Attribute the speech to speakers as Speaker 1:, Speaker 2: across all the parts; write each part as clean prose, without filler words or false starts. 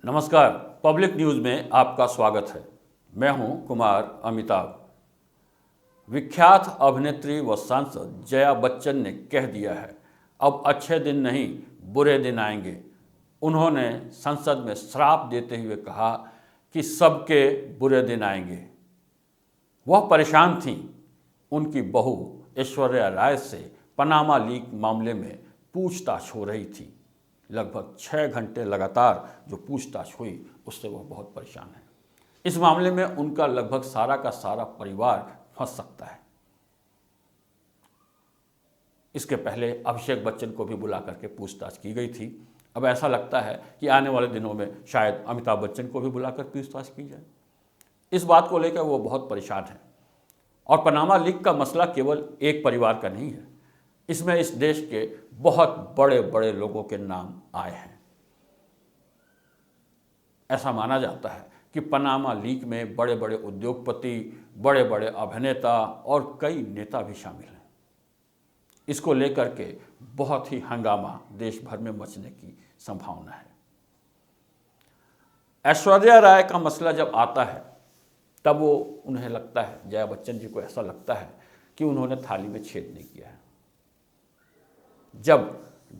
Speaker 1: नमस्कार। Public news में आपका स्वागत है। मैं हूं कुमार अमिताभ। विख्यात अभिनेत्री व सांसद जया बच्चन ने कह दिया है, अब अच्छे दिन नहीं बुरे दिन आएंगे। उन्होंने संसद में श्राप देते हुए कहा कि सबके बुरे दिन आएंगे। वह परेशान थीं। उनकी बहू ऐश्वर्या राय से पनामा लीक मामले में पूछताछ हो रही थी। लगभग 6 घंटे लगातार जो पूछताछ हुई उससे वह बहुत परेशान है। इस मामले में उनका लगभग सारा का सारा परिवार फंस सकता है। इसके पहले अभिषेक बच्चन को भी बुला करके पूछताछ की गई थी। अब ऐसा लगता है कि आने वाले दिनों में शायद अमिताभ बच्चन को भी बुलाकर पूछताछ की जाए। इस बात को लेकर वो बहुत परेशान है। और पनामा लीक का मसला केवल एक परिवार का नहीं है, इसमें इस देश के बहुत बड़े बड़े लोगों के नाम आए हैं। ऐसा माना जाता है कि पनामा लीक में बड़े बड़े उद्योगपति, बड़े बड़े अभिनेता और कई नेता भी शामिल हैं। इसको लेकर के बहुत ही हंगामा देश भर में मचने की संभावना है। ऐश्वर्या राय का मसला जब आता है तब वो उन्हें लगता है, जया बच्चन जी को ऐसा लगता है कि उन्होंने थाली में छेद नहीं किया है। जब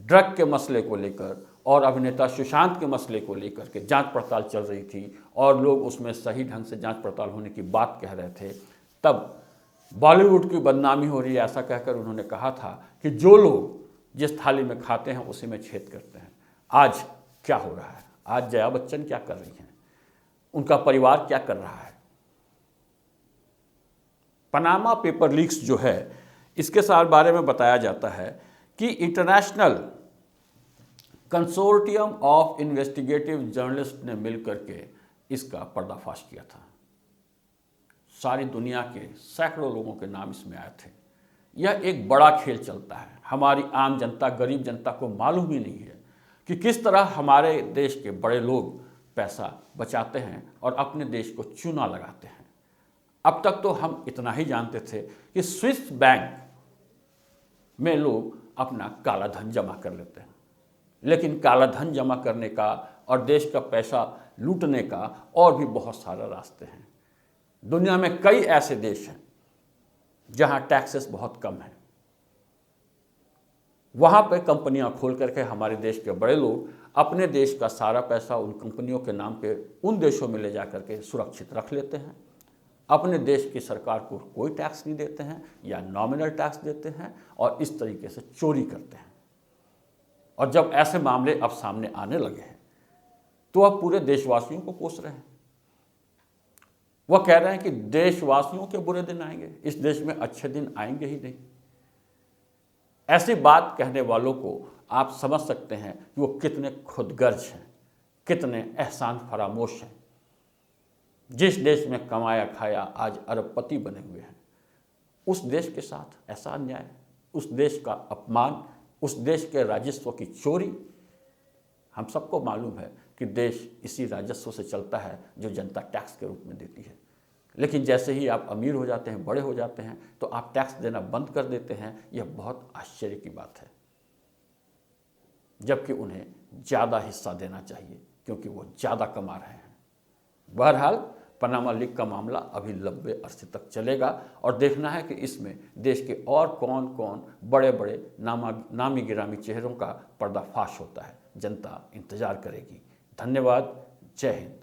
Speaker 1: ड्रग के मसले को लेकर और अभिनेता सुशांत के मसले को लेकर के जांच पड़ताल चल रही थी और लोग उसमें सही ढंग से जांच पड़ताल होने की बात कह रहे थे, तब बॉलीवुड की बदनामी हो रही है ऐसा कहकर उन्होंने कहा था कि जो लोग जिस थाली में खाते हैं उसी में छेद करते हैं। आज क्या हो रहा है? आज जया बच्चन क्या कर रही हैं? उनका परिवार क्या कर रहा है? पनामा पेपर लीक्स जो है, इसके बारे में बताया जाता है कि international consortium of investigative journalist ने मिलकर के इसका पर्दाफाश किया था। सारी दुनिया के सैकड़ों लोगों के नाम इसमें आए थे। यह एक बड़ा खेल चलता है। हमारी आम जनता, गरीब जनता को मालूम ही नहीं है कि किस तरह हमारे देश के बड़े लोग पैसा बचाते हैं और अपने देश को चूना लगाते हैं। अब तक तो हम इतना ही जानते थे कि स्विस बैंक में लोग अपना काला धन जमा कर लेते हैं, लेकिन काला धन जमा करने का और देश का पैसा लूटने का और भी बहुत सारे रास्ते हैं। दुनिया में कई ऐसे देश हैं जहां टैक्सेस बहुत कम हैं। वहां पे कंपनियां खोल करके हमारे देश के बड़े लोग अपने देश का सारा पैसा उन कंपनियों के नाम पे उन देशों में ले जा करके सुरक्षित रख लेते हैं। अपने देश की सरकार को कोई टैक्स नहीं देते हैं या नॉमिनल टैक्स देते हैं और इस तरीके से चोरी करते हैं। और जब ऐसे मामले अब सामने आने लगे हैं तो अब पूरे देशवासियों को कोस रहे हैं। वह कह रहे हैं कि देशवासियों के बुरे दिन आएंगे, इस देश में अच्छे दिन आएंगे ही नहीं। ऐसी बात कहने वालों को आप समझ सकते हैं कि वो कितने खुदगर्ज हैं, कितने एहसान फरामोश हैं। जिस देश में कमाया खाया आज अरबपति बने हुए हैं, उस देश के साथ ऐसा अन्याय, उस देश का अपमान, उस देश के राजस्व की चोरी। हम सबको मालूम है कि देश इसी राजस्व से चलता है जो जनता टैक्स के रूप में देती है। लेकिन जैसे ही आप अमीर हो जाते हैं, बड़े हो जाते हैं, तो आप टैक्स देना बंद कर देते हैं। यह बहुत आश्चर्य की बात है, जबकि उन्हें ज़्यादा हिस्सा देना चाहिए क्योंकि वो ज़्यादा कमा रहे हैं। बहरहाल पनामा लीक का मामला अभी लंबे अरसे तक चलेगा और देखना है कि इसमें देश के और कौन कौन बड़े बड़े नामी गिरामी चेहरों का पर्दाफाश होता है। जनता इंतजार करेगी। धन्यवाद। जय हिंद।